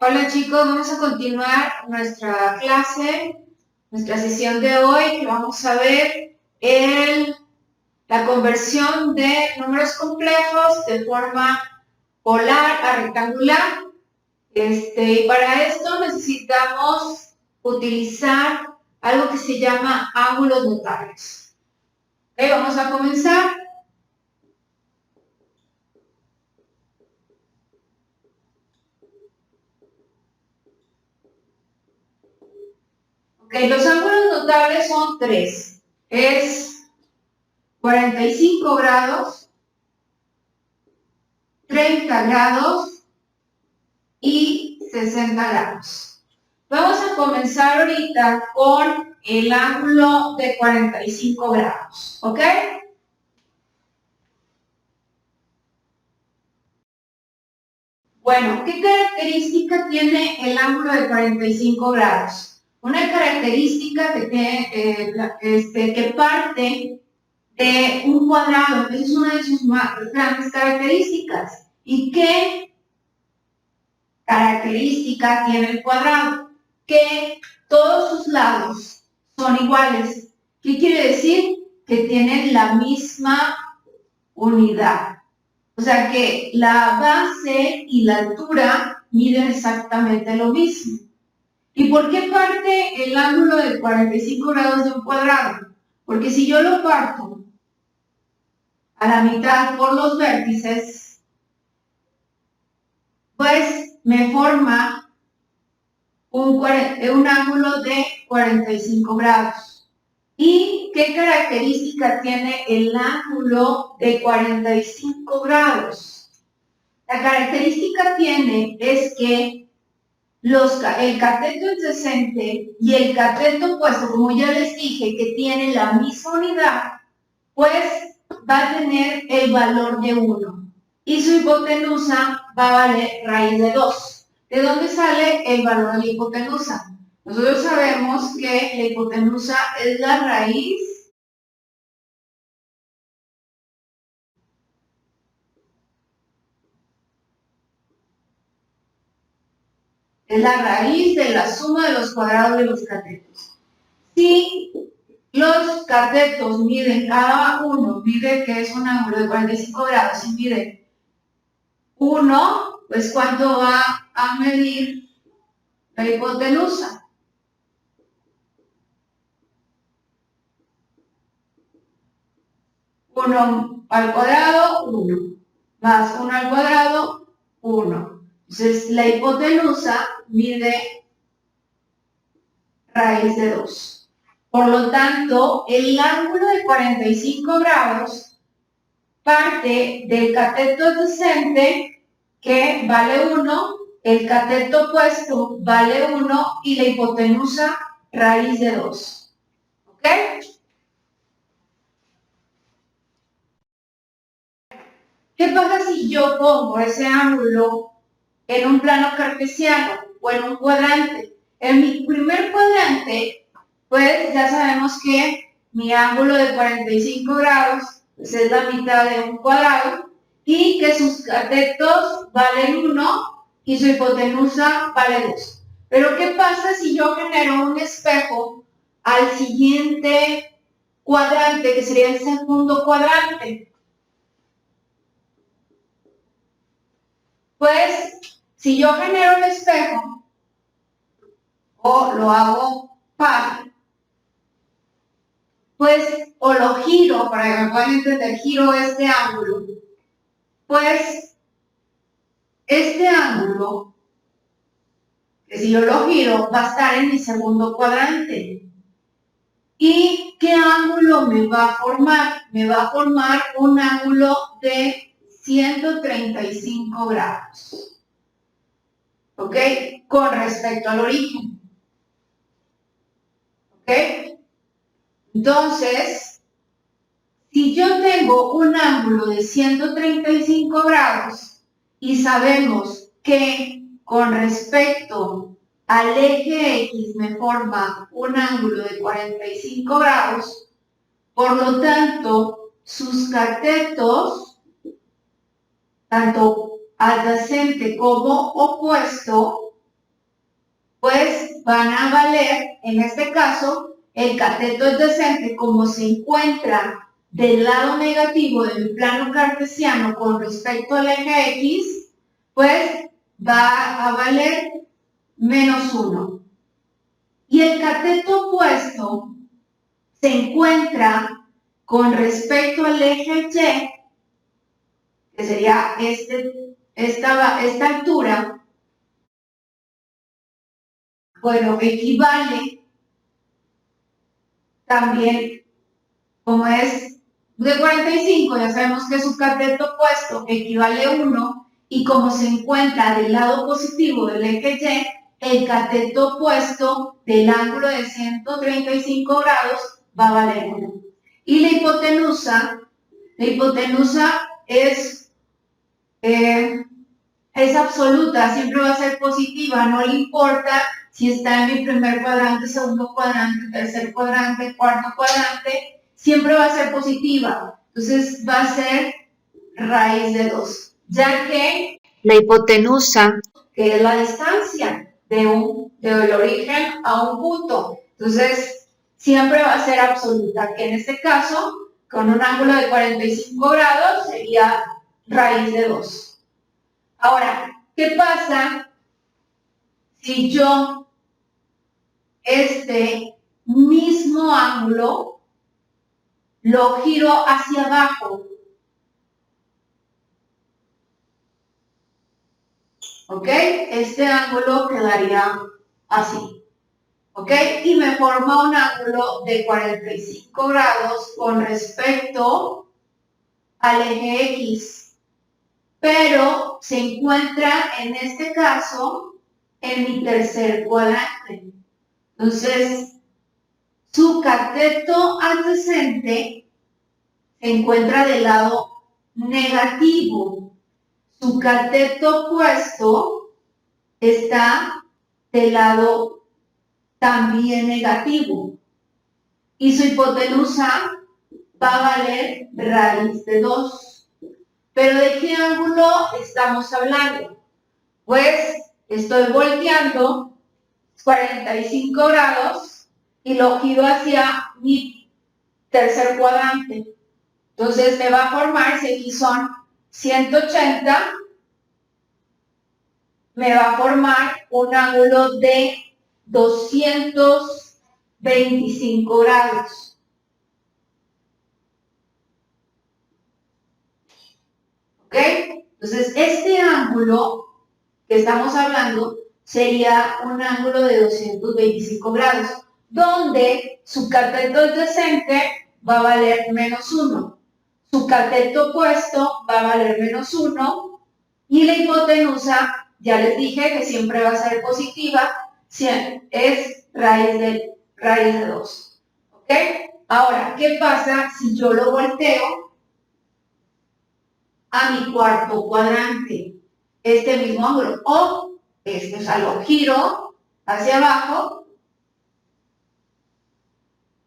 Hola chicos, vamos a continuar nuestra clase, nuestra sesión de hoy, que vamos a ver la conversión de números complejos de forma polar a rectangular. Y para esto necesitamos utilizar algo que se llama ángulos notables. Vamos a comenzar. Los ángulos notables son tres. Es 45 grados, 30 grados y 60 grados. Vamos a comenzar ahorita con el ángulo de 45 grados, ¿ok? Bueno, ¿qué característica tiene el ángulo de 45 grados? Una característica que parte de un cuadrado. Esa es una de sus más grandes características. ¿Y qué característica tiene el cuadrado? Que todos sus lados son iguales. ¿Qué quiere decir? Que tienen la misma unidad. O sea que la base y la altura miden exactamente lo mismo. ¿Y por qué parte el ángulo de 45 grados de un cuadrado? Porque si yo lo parto a la mitad por los vértices, pues me forma un ángulo de 45 grados. ¿Y qué característica tiene el ángulo de 45 grados? La característica es que el cateto adyacente y el cateto opuesto, como ya les dije, que tienen la misma unidad, pues va a tener el valor de 1. Y su hipotenusa va a valer raíz de 2. ¿De dónde sale el valor de la hipotenusa? Nosotros sabemos que la hipotenusa es la raíz de la suma de los cuadrados de los catetos. Si los catetos miden, cada uno mide que es un ángulo de 45 grados y mide 1, pues ¿cuánto va a medir la hipotenusa? 1 al cuadrado, 1, más 1 al cuadrado, 1. Entonces, la hipotenusa mide raíz de 2. Por lo tanto, el ángulo de 45 grados parte del cateto adyacente, que vale 1, el cateto opuesto vale 1 y la hipotenusa raíz de 2. ¿Ok? ¿Qué pasa si yo pongo ese ángulo en un plano cartesiano o en un cuadrante? En mi primer cuadrante, pues ya sabemos que mi ángulo de 45 grados pues es la mitad de un cuadrado y que sus catetos valen 1 y su hipotenusa vale 2. Pero ¿qué pasa si yo genero un espejo al siguiente cuadrante, que sería el segundo cuadrante? Pues, si yo genero un espejo o lo hago par, pues, o lo giro, para que me puedan entender, giro este ángulo, pues, este ángulo, que si yo lo giro, va a estar en mi segundo cuadrante. ¿Y qué ángulo me va a formar? Me va a formar un ángulo de 135 grados. ¿Ok? Con respecto al origen. ¿Ok? Entonces, si yo tengo un ángulo de 135 grados y sabemos que con respecto al eje X me forma un ángulo de 45 grados, por lo tanto, sus catetos, tanto adyacente como opuesto, pues van a valer, en este caso, el cateto adyacente, como se encuentra del lado negativo del plano cartesiano con respecto al eje X, pues va a valer -1. Y el cateto opuesto se encuentra con respecto al eje Y, que sería esta altura, bueno, equivale también, como es de 45, ya sabemos que su cateto opuesto equivale a 1, y como se encuentra del lado positivo del eje Y, el cateto opuesto del ángulo de 135 grados va a valer 1. Y la hipotenusa es absoluta, siempre va a ser positiva, no le importa si está en mi primer cuadrante, segundo cuadrante, tercer cuadrante, cuarto cuadrante, siempre va a ser positiva. Entonces va a ser raíz de 2, ya que la hipotenusa, que es la distancia del origen a un punto, entonces siempre va a ser absoluta, que en este caso, con un ángulo de 45 grados, sería raíz de 2. Ahora, ¿qué pasa si yo este mismo ángulo lo giro hacia abajo? ¿Ok? Este ángulo quedaría así. ¿Ok? Y me forma un ángulo de 45 grados con respecto al eje X. Pero se encuentra en este caso en mi tercer cuadrante. Entonces, su cateto adyacente se encuentra del lado negativo. Su cateto opuesto está del lado también negativo. Y su hipotenusa va a valer raíz de 2. ¿Pero de qué ángulo estamos hablando? Pues estoy volteando 45 grados y lo giro hacia mi tercer cuadrante. Entonces me va a formar, si aquí son 180, me va a formar un ángulo de 225 grados. ¿Ok? Entonces este ángulo que estamos hablando sería un ángulo de 225 grados, donde su cateto adyacente va a valer -1. Su cateto opuesto va a valer -1 y la hipotenusa, ya les dije que siempre va a ser positiva, es raíz de 2. ¿Ok? Ahora, ¿qué pasa si yo lo volteo a mi cuarto cuadrante? Este mismo ángulo, o o sea, lo giro hacia abajo.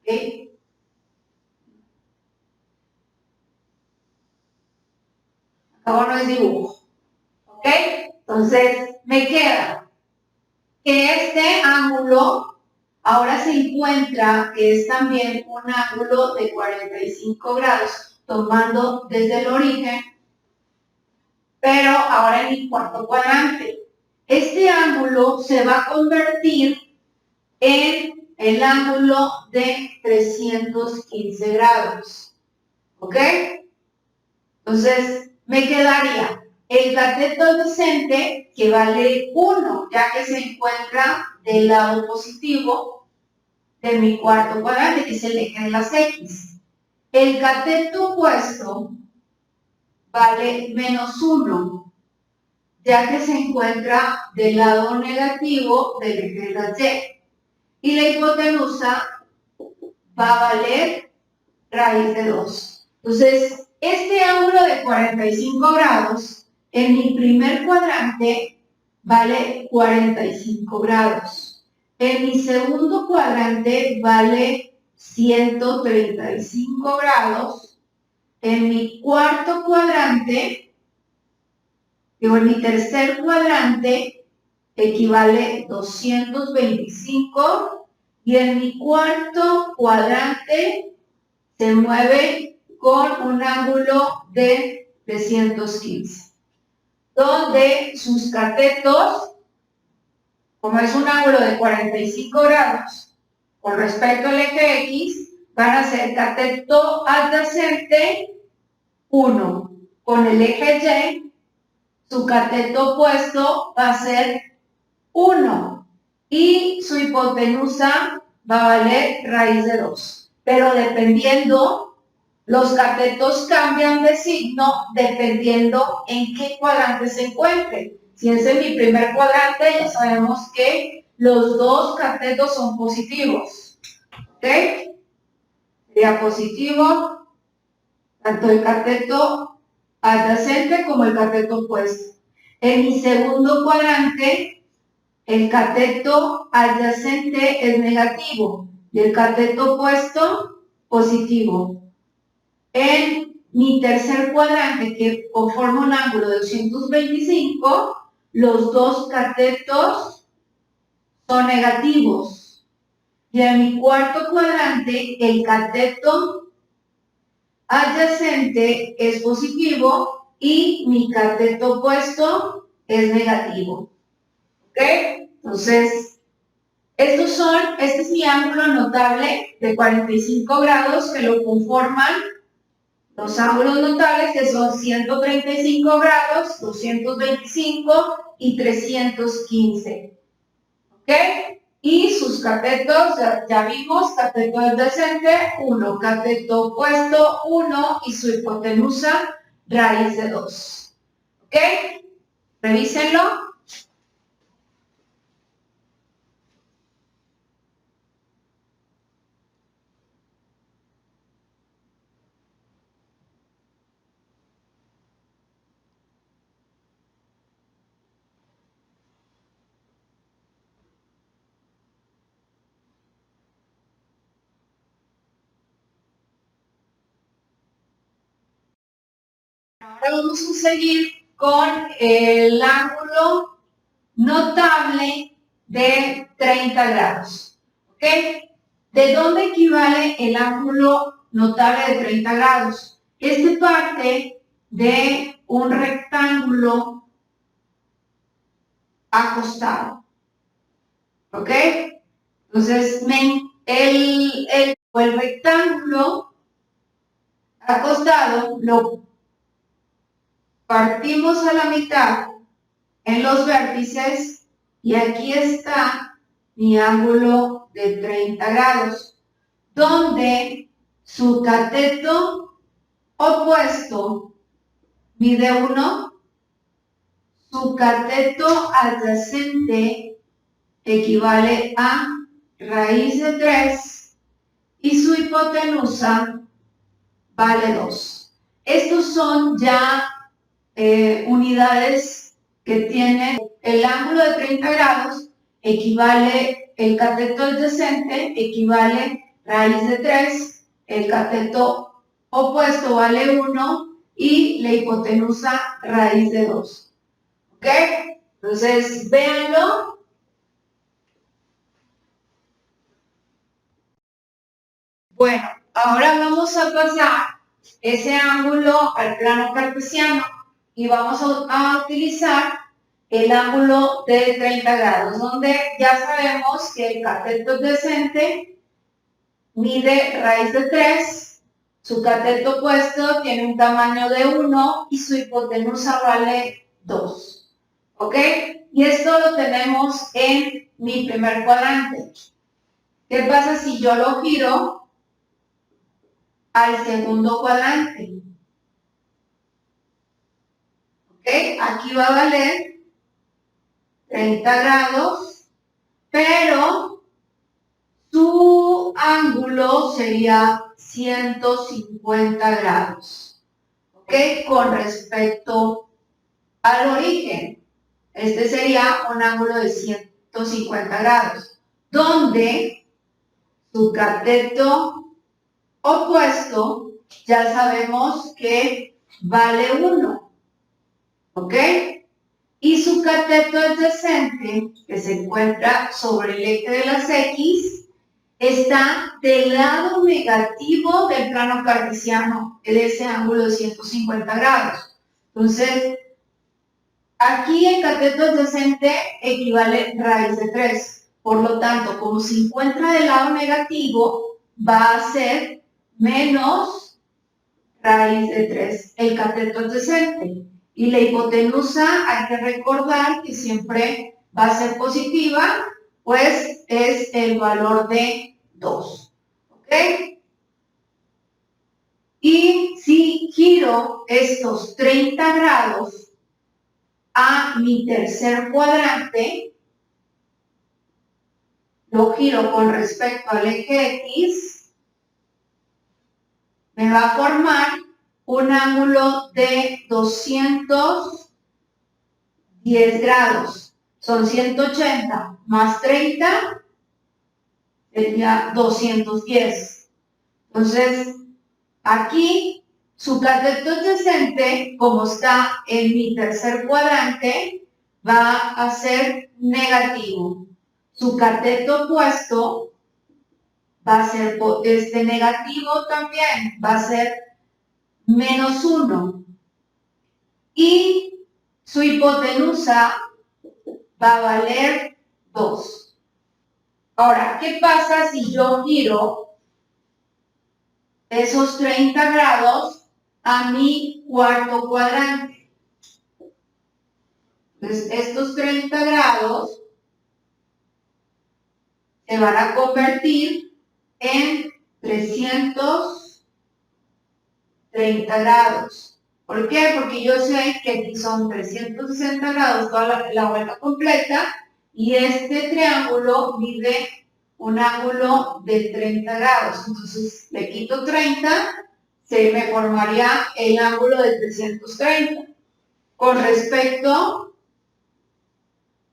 ¿Ok? Acá no es dibujo. ¿Ok? Entonces, me queda que este ángulo ahora se encuentra, que es también un ángulo de 45 grados, tomando desde el origen, pero ahora en mi cuarto cuadrante. Este ángulo se va a convertir en el ángulo de 315 grados. ¿Ok? Entonces, me quedaría el cateto adyacente, que vale 1, ya que se encuentra del lado positivo de mi cuarto cuadrante, que es el eje de las X. El cateto opuesto vale -1, ya que se encuentra del lado negativo del eje de las Y. Y la hipotenusa va a valer raíz de 2. Entonces, este ángulo de 45 grados en mi primer cuadrante vale 45 grados. En mi segundo cuadrante vale 135 grados. En mi cuarto cuadrante, en mi tercer cuadrante, equivale 225 y en mi cuarto cuadrante se mueve con un ángulo de 315, donde sus catetos, como es un ángulo de 45 grados con respecto al eje X, van a ser cateto adyacente 1. Con el eje Y, su cateto opuesto va a ser 1 y su hipotenusa va a valer raíz de 2. Pero dependiendo, los catetos cambian de signo dependiendo en qué cuadrante se encuentre. Si es en mi primer cuadrante, ya sabemos que los dos catetos son positivos. ¿Ok? Sería positivo tanto el cateto adyacente como el cateto opuesto. En mi segundo cuadrante, el cateto adyacente es negativo y el cateto opuesto positivo. En mi tercer cuadrante, que conforma un ángulo de 225, los dos catetos son negativos. Y en mi cuarto cuadrante, el cateto adyacente es positivo y mi cateto opuesto es negativo. ¿Ok? Entonces, este es mi ángulo notable de 45 grados que lo conforman los ángulos notables, que son 135 grados, 225 y 315. ¿Ok? Y sus catetos, ya vimos, cateto adyacente 1, cateto opuesto 1 y su hipotenusa raíz de 2. ¿Ok? Revísenlo. Ahora vamos a seguir con el ángulo notable de 30 grados. ¿Ok? ¿De dónde equivale el ángulo notable de 30 grados? Este parte de un rectángulo acostado. ¿Ok? Entonces, el rectángulo acostado lo partimos a la mitad en los vértices y aquí está mi ángulo de 30 grados, donde su cateto opuesto mide 1, su cateto adyacente equivale a raíz de 3 y su hipotenusa vale 2. Estos son ya unidades que tienen el ángulo de 30 grados, equivale el cateto adyacente, equivale raíz de 3, el cateto opuesto vale 1 y la hipotenusa raíz de 2. ¿Ok? Entonces, véanlo. Bueno, ahora vamos a pasar ese ángulo al plano cartesiano y vamos a utilizar el ángulo de 30 grados, donde ya sabemos que el cateto adyacente mide raíz de 3, su cateto opuesto tiene un tamaño de 1 y su hipotenusa vale 2. ¿Ok? Y esto lo tenemos en mi primer cuadrante. ¿Qué pasa si yo lo giro al segundo cuadrante? ¿Ok? Aquí va a valer 30 grados, pero su ángulo sería 150 grados, ¿ok? Con respecto al origen. Este sería un ángulo de 150 grados, donde su cateto opuesto ya sabemos que vale 1, ¿ok? y su cateto adyacente, que se encuentra sobre el eje de las X, está del lado negativo del plano cartesiano, de ese ángulo de 150 grados. Entonces, aquí el cateto adyacente equivale a raíz de 3. Por lo tanto, como se encuentra del lado negativo, va a ser menos raíz de 3 el cateto adyacente. Y la hipotenusa, hay que recordar que siempre va a ser positiva, pues es el valor de 2. ¿Ok? Y si giro estos 30 grados a mi tercer cuadrante, lo giro con respecto al eje X, me va a formar un ángulo de 210 grados. Son 180 más 30, sería 210. Entonces, aquí su cateto adyacente, como está en mi tercer cuadrante, va a ser negativo. Su cateto opuesto va a ser negativo también, va a ser menos 1. Y su hipotenusa va a valer 2. Ahora, ¿qué pasa si yo giro esos 30 grados a mi cuarto cuadrante? Entonces, estos 30 grados se van a convertir en 330 grados. ¿Por qué? Porque yo sé que aquí son 360 grados toda la vuelta completa y este triángulo mide un ángulo de 30 grados. Entonces le quito 30, se me formaría el ángulo de 330 con respecto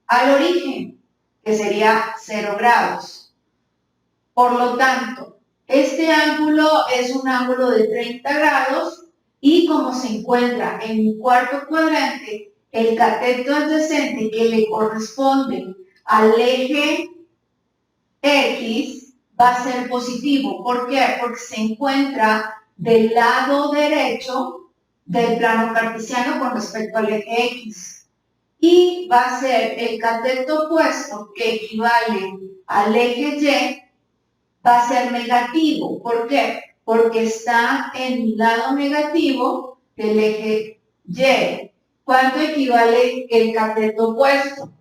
al origen, que sería 0 grados. Por lo tanto, este ángulo es un ángulo de 30 grados y como se encuentra en mi cuarto cuadrante, el cateto adyacente que le corresponde al eje X va a ser positivo. ¿Por qué? Porque se encuentra del lado derecho del plano cartesiano con respecto al eje X. Y va a ser el cateto opuesto, que equivale al eje Y, va a ser negativo. ¿Por qué? Porque está en el lado negativo del eje Y. ¿Cuánto equivale el cateto opuesto?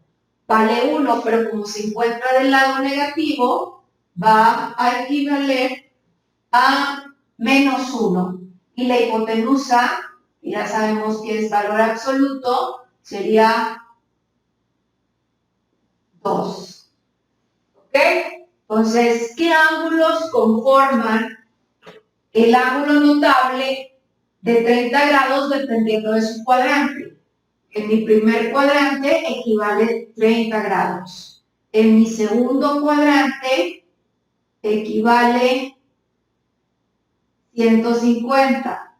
Vale 1, pero como se encuentra del lado negativo, va a equivaler a menos 1. Y la hipotenusa, que ya sabemos que es valor absoluto, sería 2. ¿Ok? Entonces, ¿qué ángulos conforman el ángulo notable de 30 grados dependiendo de su cuadrante? En mi primer cuadrante equivale 30 grados. En mi segundo cuadrante equivale 150.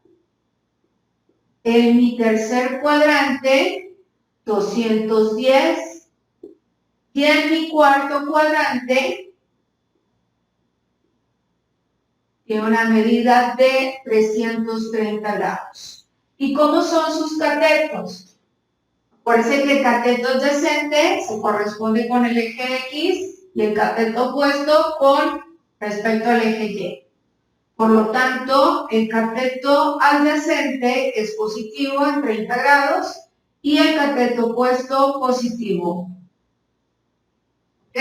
En mi tercer cuadrante, 210. Y en mi cuarto cuadrante tiene una medida de 330 grados. ¿Y cómo son sus catetos? Acuérdense que el cateto adyacente se corresponde con el eje X y el cateto opuesto con respecto al eje Y. Por lo tanto, el cateto adyacente es positivo en 30 grados y el cateto opuesto positivo. ¿Ok?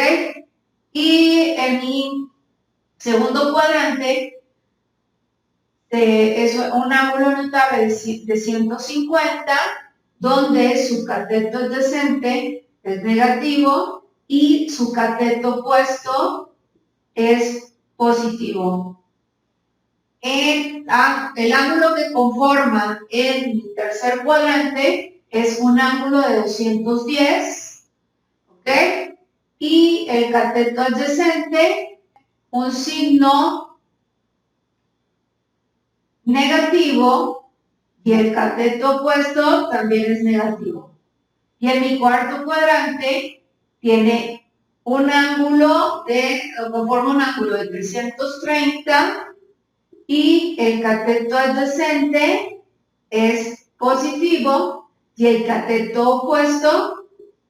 Y en mi segundo cuadrante es un ángulo notable de 150, donde su cateto adyacente es negativo y su cateto opuesto es positivo. El ángulo que conforma en mi tercer cuadrante es un ángulo de 210, ¿ok? Y el cateto adyacente, un signo negativo, y el cateto opuesto también es negativo. Y en mi cuarto cuadrante tiene un ángulo conforma un ángulo de 330 y el cateto adyacente es positivo y el cateto opuesto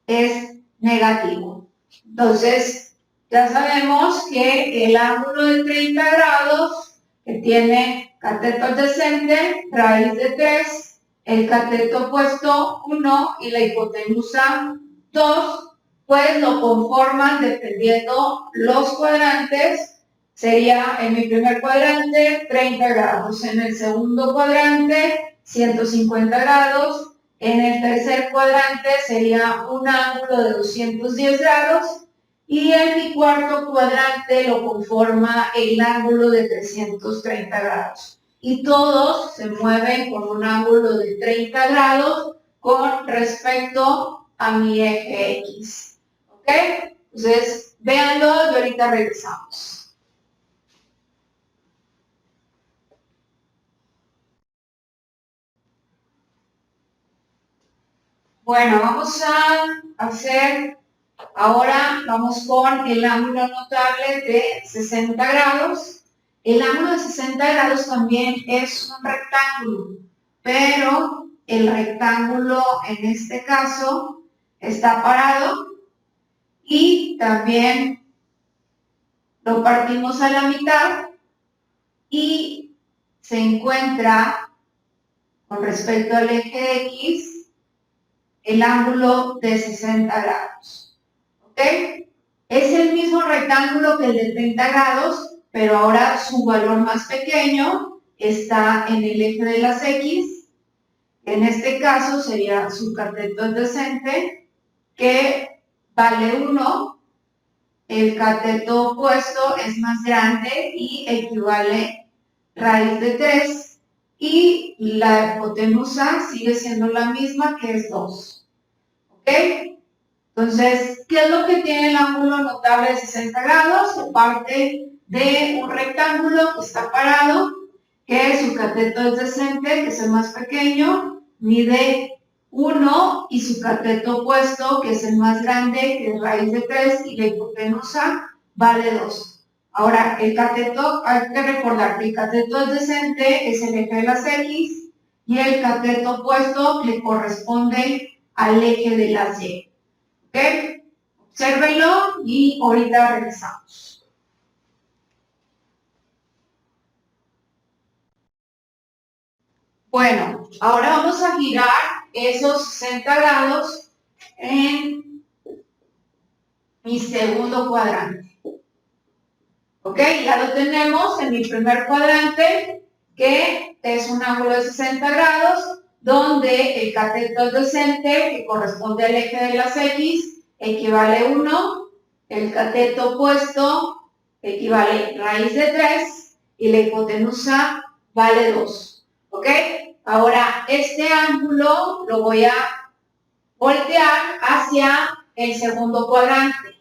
es negativo. Entonces, ya sabemos que el ángulo de 30 grados que tiene cateto adyacente, raíz de 3, el cateto opuesto 1 y la hipotenusa 2, pues lo conforman dependiendo los cuadrantes. Sería en mi primer cuadrante 30 grados, en el segundo cuadrante 150 grados, en el tercer cuadrante sería un ángulo de 210 grados y en mi cuarto cuadrante lo conforma el ángulo de 330 grados. Y todos se mueven con un ángulo de 30 grados con respecto a mi eje X. ¿Ok? Entonces, véanlo y ahorita regresamos. Bueno, vamos a hacer, ahora vamos con el ángulo notable de 60 grados. El ángulo de 60 grados también es un rectángulo, pero el rectángulo en este caso está parado y también lo partimos a la mitad y se encuentra con respecto al eje X el ángulo de 60 grados. ¿Ok? Es el mismo rectángulo que el de 30 grados, pero ahora su valor más pequeño está en el eje de las X. En este caso sería su cateto adyacente, que vale 1. El cateto opuesto es más grande y equivale raíz de 3. Y la hipotenusa sigue siendo la misma, que es 2. ¿Ok? Entonces, ¿qué es lo que tiene el ángulo notable de 60 grados? Se parte de un rectángulo que está parado, que su cateto adyacente, que es el más pequeño, mide 1 y su cateto opuesto, que es el más grande, que es raíz de 3 y la hipotenusa vale 2. Ahora, el cateto, hay que recordar que el cateto adyacente es el eje de las X y el cateto opuesto le corresponde al eje de las Y. ¿Ok? Obsérvenlo y ahorita regresamos. Bueno, ahora vamos a girar esos 60 grados en mi segundo cuadrante. ¿Ok? Ya lo tenemos en mi primer cuadrante, que es un ángulo de 60 grados, donde el cateto adyacente, que corresponde al eje de las X, equivale a 1, el cateto opuesto equivale a raíz de 3 y la hipotenusa vale 2. ¿Ok? Ahora, este ángulo lo voy a voltear hacia el segundo cuadrante.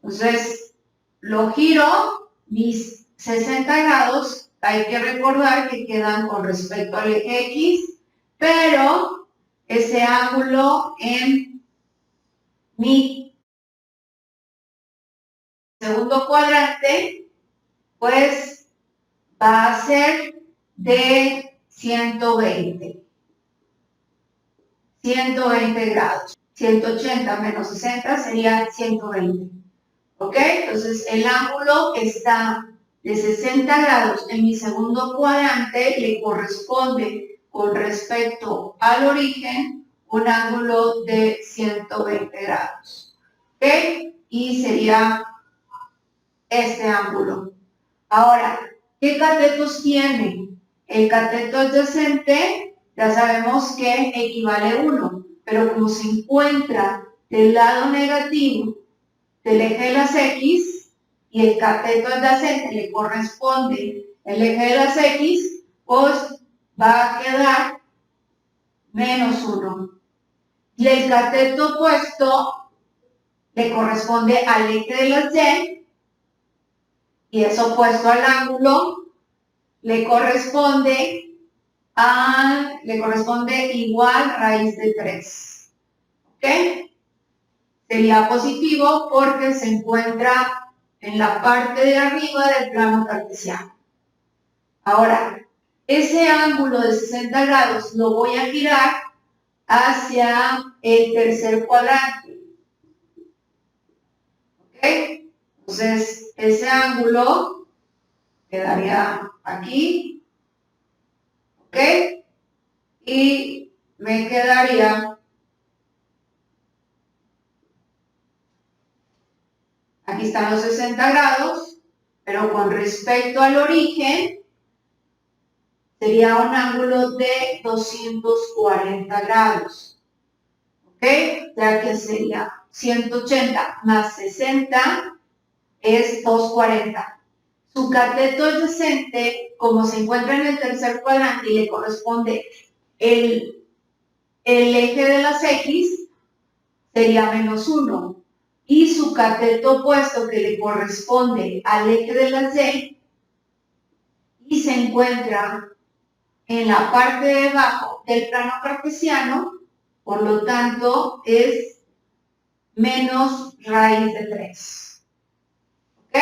Entonces, lo giro, mis 60 grados, hay que recordar que quedan con respecto al eje X, pero ese ángulo en mi segundo cuadrante, pues va a ser de 120 grados. 180 menos 60 sería 120. ¿Ok? Entonces, el ángulo que está de 60 grados en mi segundo cuadrante le corresponde con respecto al origen un ángulo de 120 grados. ¿Ok? Y sería este ángulo. Ahora, ¿qué catetos tiene? El cateto adyacente, ya sabemos que equivale a 1, pero como se encuentra del lado negativo del eje de las X y el cateto adyacente le corresponde el eje de las X, pues va a quedar menos 1. Y el cateto opuesto le corresponde al eje de las y es opuesto al ángulo, le corresponde igual raíz de 3. ¿Ok? ¿ok? Sería positivo porque se encuentra en la parte de arriba del plano cartesiano. Ahora, ese ángulo de 60 grados lo voy a girar hacia el tercer cuadrante. ¿Ok? Entonces, ese ángulo quedaría aquí. ¿Ok? Y me quedaría, aquí están los 60 grados, pero con respecto al origen, sería un ángulo de 240 grados. ¿Ok? Ya que sería 180 más 60 es 240. Su cateto adyacente, como se encuentra en el tercer cuadrante y le corresponde el eje de las X, sería -1. Y su cateto opuesto, que le corresponde al eje de las Y, y se encuentra en la parte de abajo del plano cartesiano, por lo tanto, es menos raíz de 3. ¿Ok?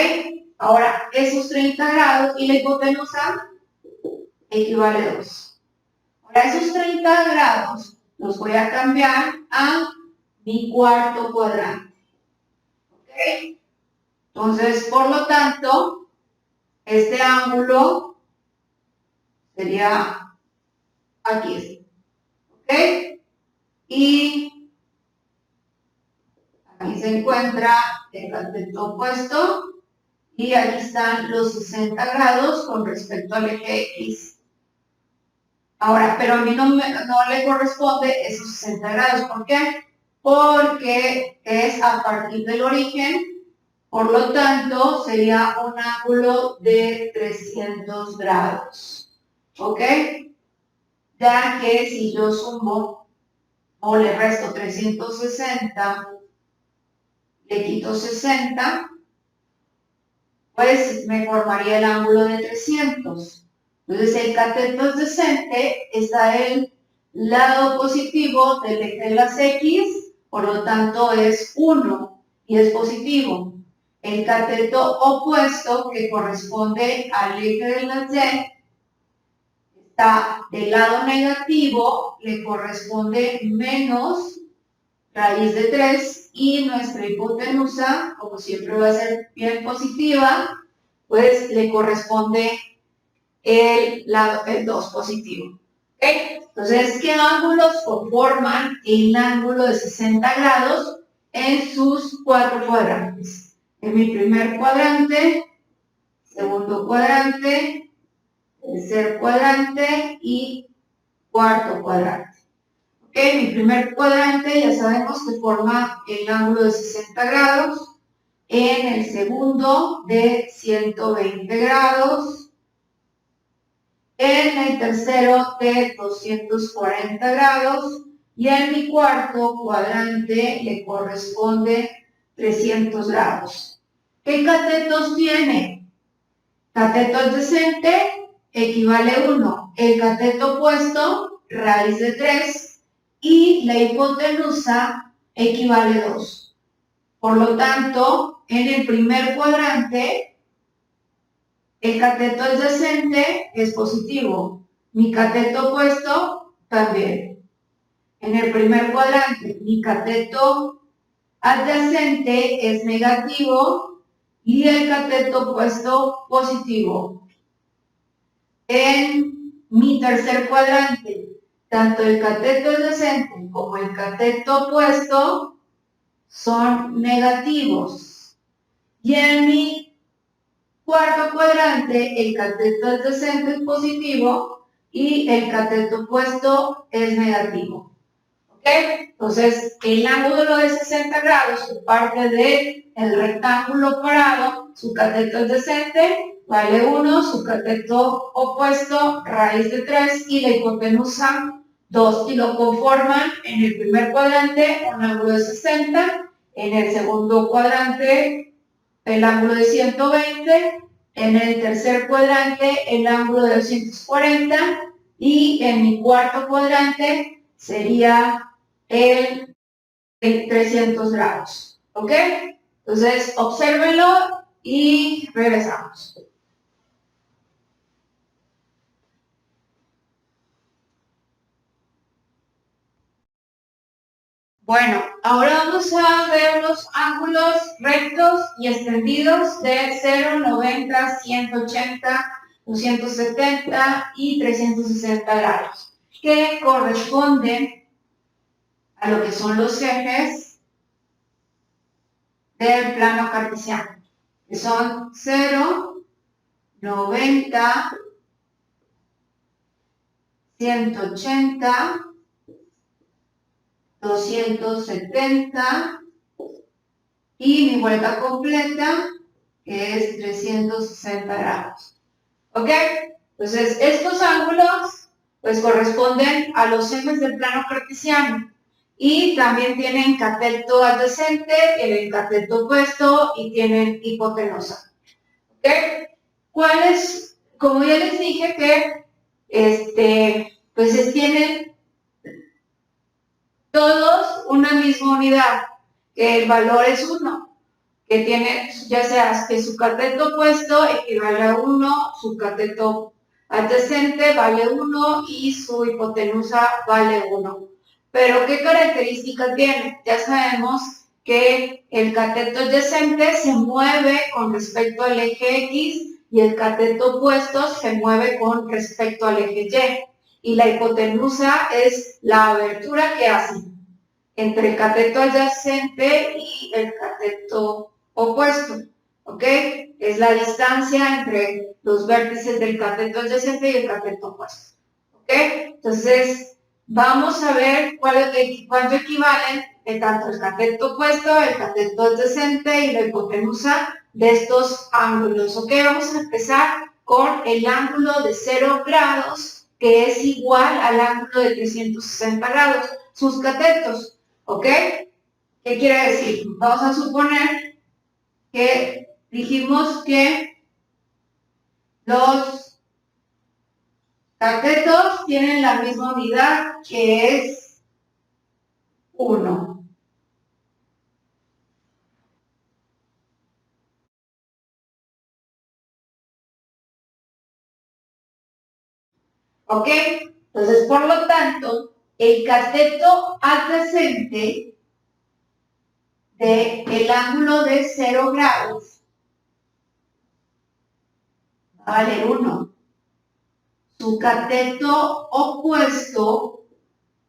Ahora, esos 30 grados y la hipotenusa equivale a 2. Ahora, esos 30 grados los voy a cambiar a mi cuarto cuadrante. ¿Ok? Entonces, por lo tanto, este ángulo sería aquí. ¿Ok? Y aquí se encuentra el cateto opuesto y aquí están los 60 grados con respecto al eje X. Ahora, pero a mí no le corresponde esos 60 grados. ¿Por qué? Porque es a partir del origen, por lo tanto, sería un ángulo de 300 grados. ¿Ok? Ya que si yo sumo o le resto 360, le quito 60, pues me formaría el ángulo de 300. Entonces el cateto adyacente está el lado positivo del eje de las X, por lo tanto es 1 y es positivo. El cateto opuesto, que corresponde al eje de las Y, está del lado negativo, le corresponde menos raíz de 3 y nuestra hipotenusa, como siempre va a ser bien positiva, pues le corresponde el 2 positivo. ¿Okay? Entonces, ¿qué ángulos conforman el ángulo de 60 grados en sus 4 cuadrantes? En mi primer cuadrante, segundo cuadrante, tercer cuadrante y cuarto cuadrante. En mi primer cuadrante ya sabemos que forma el ángulo de 60 grados, en el segundo de 120 grados, en el tercero de 240 grados y en mi cuarto cuadrante le corresponde 300 grados. ¿Qué catetos tiene? Cateto adyacente equivale a 1, el cateto opuesto raíz de 3 y la hipotenusa equivale a 2. Por lo tanto, en el primer cuadrante el cateto adyacente es positivo. Mi cateto opuesto también. En el primer cuadrante, mi cateto adyacente es negativo y el cateto opuesto positivo. En mi tercer cuadrante, tanto el cateto adyacente como el cateto opuesto son negativos. Y en mi cuarto cuadrante, el cateto adyacente es positivo y el cateto opuesto es negativo. ¿Ok? Entonces, el ángulo de 60 grados, que parte del rectángulo parado, su cateto adyacente vale 1, su cateto opuesto raíz de 3 y la hipotenusa 2. Y lo conforman en el primer cuadrante un ángulo de 60, en el segundo cuadrante el ángulo de 120, en el tercer cuadrante el ángulo de 240 y en mi cuarto cuadrante sería el 300 grados. ¿Ok? Entonces, obsérvenlo y regresamos. Bueno, ahora vamos a ver los ángulos rectos y extendidos de 0, 90, 180, 270 y 360 grados, que corresponden a lo que son los ejes del plano cartesiano, que son 0, 90, 180, 270 y mi vuelta completa, que es 360 grados. ¿Ok? Entonces, estos ángulos pues corresponden a los ejes del plano cartesiano y también tienen cateto adyacente, tienen cateto opuesto y tienen hipotenusa. ¿Ok? ¿Cuáles? Como ya les dije que pues tienen todos una misma unidad, que el valor es 1, que tiene, ya sea que su cateto opuesto equivale a 1, su cateto adyacente vale 1 y su hipotenusa vale 1. Pero, ¿qué característica tiene? Ya sabemos que el cateto adyacente se mueve con respecto al eje X y el cateto opuesto se mueve con respecto al eje Y. Y la hipotenusa es la abertura que hace entre el cateto adyacente y el cateto opuesto, ¿ok? Es la distancia entre los vértices del cateto adyacente y el cateto opuesto, ¿ok? Entonces, vamos a ver cuánto equivalen tanto el cateto opuesto, el cateto adyacente y la hipotenusa de estos ángulos, ¿ok? Vamos a empezar con el ángulo de 0 grados, que es igual al ángulo de 360 grados, sus catetos. ¿Ok? ¿Qué quiere decir? Vamos a suponer que dijimos que los catetos tienen la misma unidad, que es 1. ¿Ok? Entonces, por lo tanto, el cateto adyacente del ángulo de 0 grados va a valer 1. Su cateto opuesto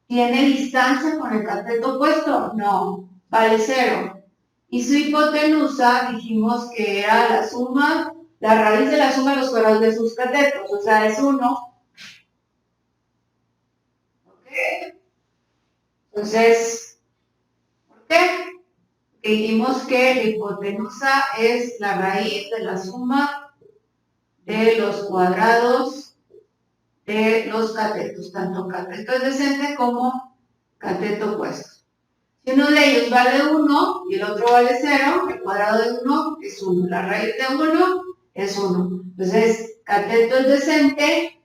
tiene distancia con el cateto opuesto, no, vale 0. Y su hipotenusa dijimos que era la suma, la raíz de la suma de los cuadrados de sus catetos, o sea, es 1. ¿Ok? Entonces, ¿por qué? Porque dijimos que la hipotenusa es la raíz de la suma de los cuadrados de los catetos, tanto cateto adyacente como cateto opuesto. Si uno de ellos vale 1 y el otro vale 0, el cuadrado de 1 es 1. La raíz de 1 es 1. Entonces, cateto adyacente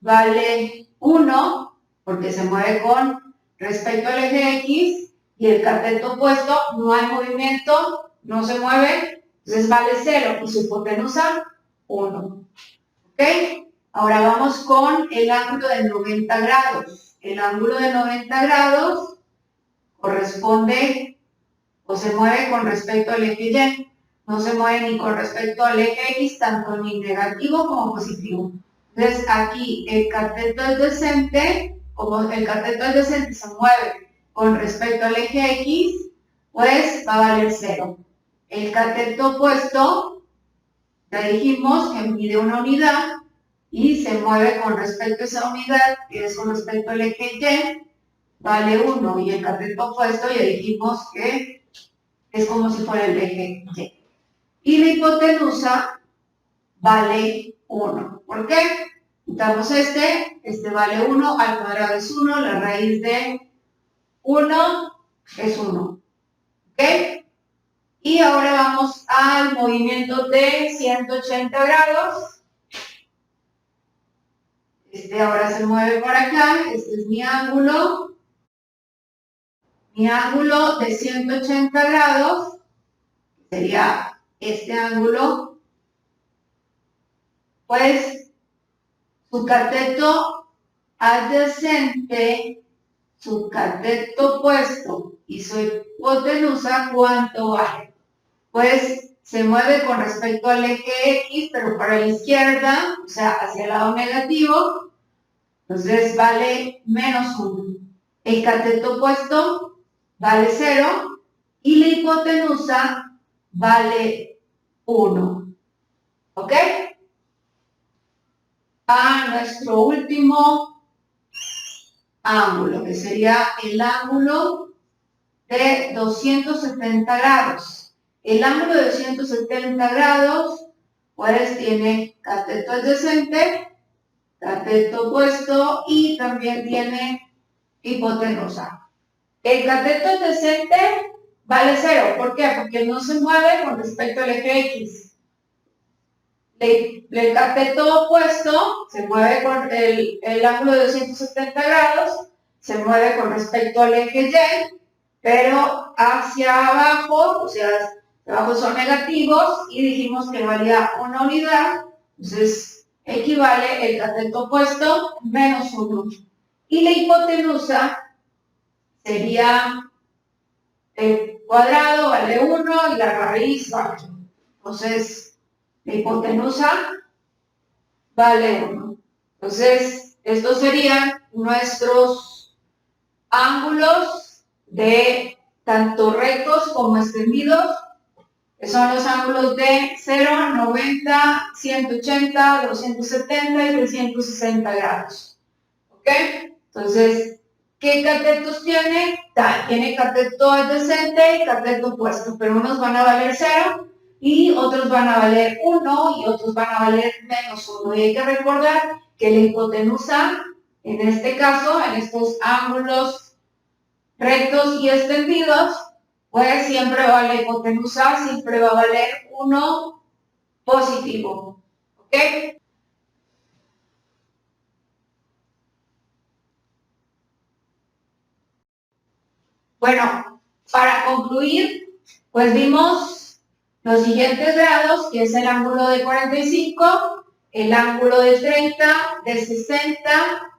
vale 1 porque se mueve con respecto al eje X y el cateto opuesto no hay movimiento, no se mueve, entonces vale 0 y su hipotenusa 1. ¿Ok? Ahora vamos con el ángulo de 90 grados. El ángulo de 90 grados corresponde o se mueve con respecto al eje Y, no se mueve ni con respecto al eje X, tanto ni negativo como positivo. Entonces aquí el cateto adyacente, como el cateto adyacente se mueve con respecto al eje X, pues va a valer 0. El cateto opuesto, ya dijimos que mide una unidad y se mueve con respecto a esa unidad, que es con respecto al eje Y, vale 1. Y el cateto opuesto ya dijimos que es como si fuera el eje Y. Y la hipotenusa vale 1. ¿Por qué? Quitamos este vale 1, al cuadrado es 1, la raíz de 1 es 1. ¿Ok? Y ahora vamos al movimiento de 180 grados. Ahora se mueve por acá, este es mi ángulo mi ángulo de 180 grados, sería este ángulo, pues su cateto adyacente, su cateto opuesto y su hipotenusa, ¿cuánto vale? Pues se mueve con respecto al eje X, pero para la izquierda, o sea, hacia el lado negativo, entonces vale -1. El cateto opuesto vale 0 y la hipotenusa vale 1. ¿Ok? A nuestro último ángulo, que sería el ángulo de 270 grados. El ángulo de 270 grados, pues tiene cateto adyacente, cateto opuesto y también tiene hipotenusa. El cateto adyacente vale 0. ¿Por qué? Porque no se mueve con respecto al eje X. El cateto opuesto se mueve con el ángulo de 270 grados, se mueve con respecto al eje Y, pero hacia abajo, o sea, abajo son negativos y dijimos que valía una unidad, entonces equivale el cateto opuesto -1. Y la hipotenusa sería el cuadrado, vale 1 y la raíz vale 1. Entonces, la hipotenusa vale 1. Entonces, estos serían nuestros ángulos de tanto rectos como extendidos, que son los ángulos de 0, 90, 180, 270 y 360 grados. ¿Ok? Entonces, ¿qué catetos tiene? Tiene cateto adyacente y cateto opuesto, pero unos van a valer 0 y otros van a valer 1 y otros van a valer -1. Y hay que recordar que la hipotenusa, en este caso, en estos ángulos rectos y extendidos, pues siempre va la hipotenusa, siempre va a valer 1 positivo. ¿Ok? Bueno, para concluir, pues vimos los siguientes grados, que es el ángulo de 45, el ángulo de 30, de 60,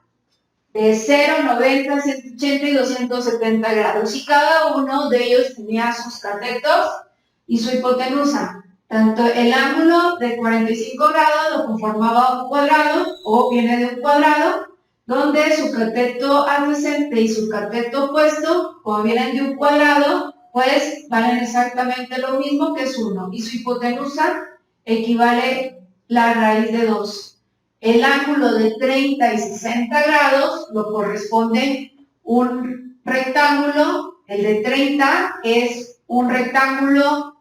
de 0, 90, 180 y 270 grados. Y cada uno de ellos tenía sus catetos y su hipotenusa. Tanto el ángulo de 45 grados lo conformaba un cuadrado, o viene de un cuadrado, donde su cateto adyacente y su cateto opuesto, como vienen de un cuadrado, pues valen exactamente lo mismo, que es 1. Y su hipotenusa equivale la raíz de 2. El ángulo de 30 y 60 grados lo corresponde un rectángulo. El de 30 es un rectángulo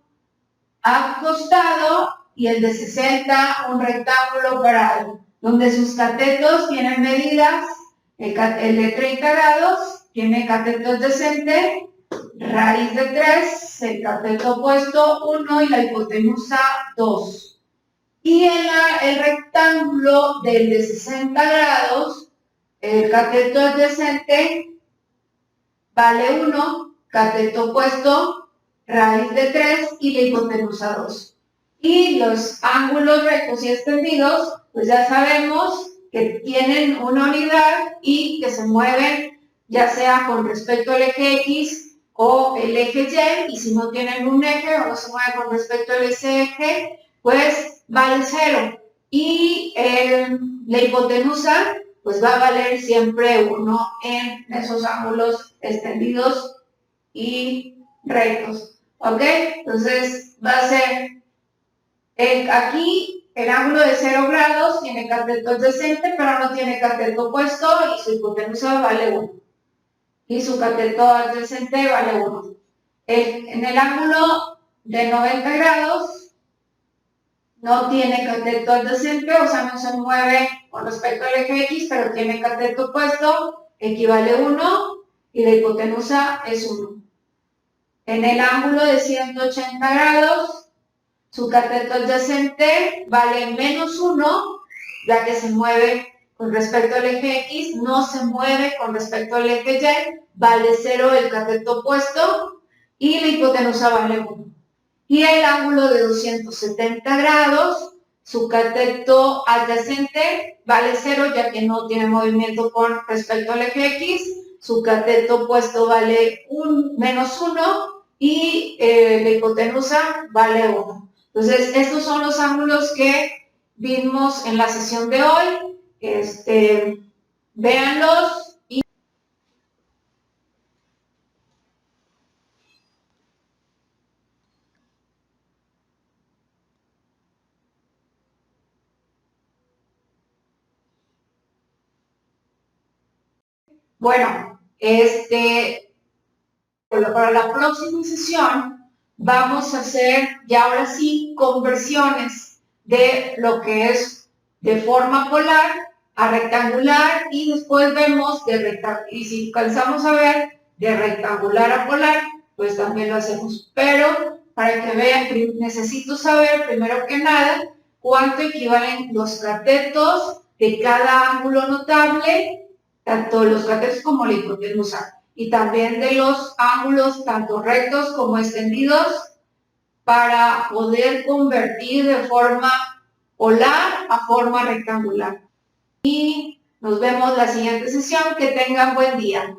acostado y el de 60 un rectángulo parado, donde sus catetos tienen medidas. El de 30 grados tiene cateto adyacente, raíz de 3, el cateto opuesto 1 y la hipotenusa 2. Y el rectángulo del de 60 grados, el cateto adyacente vale 1, cateto opuesto, raíz de 3 y la hipotenusa 2. Y los ángulos rectos y extendidos, pues ya sabemos que tienen una unidad y que se mueven ya sea con respecto al eje X o el eje Y, y si no tienen un eje o no se mueven con respecto al eje, pues vale 0. Y la hipotenusa, pues va a valer siempre 1 en esos ángulos extendidos y rectos. ¿Ok? Entonces va a ser, aquí el ángulo de 0 grados tiene cateto adyacente, pero no tiene cateto opuesto y su hipotenusa vale 1. Y su cateto adyacente vale 1. En el ángulo de 90 grados no tiene cateto adyacente, o sea, no se mueve con respecto al eje X, pero tiene cateto opuesto, equivale 1, y la hipotenusa es 1. En el ángulo de 180 grados, su cateto adyacente vale -1, ya que se mueve con respecto al eje X, no se mueve con respecto al eje Y, vale 0 el cateto opuesto y la hipotenusa vale 1. Y el ángulo de 270 grados, su cateto adyacente vale 0 ya que no tiene movimiento con respecto al eje X, su cateto opuesto vale menos 1 y la hipotenusa vale 1. Entonces, estos son los ángulos que vimos en la sesión de hoy. Véanlos. Bueno, para la próxima sesión vamos a hacer ya ahora sí conversiones de lo que es de forma polar a rectangular y después vemos de rectangular, y si alcanzamos a ver de rectangular a polar, pues también lo hacemos. Pero para que vean, necesito saber primero que nada cuánto equivalen los catetos de cada ángulo notable, tanto los catetos como la hipotenusa, y también de los ángulos tanto rectos como extendidos para poder convertir de forma polar a forma rectangular. Y nos vemos la siguiente sesión. Que tengan buen día.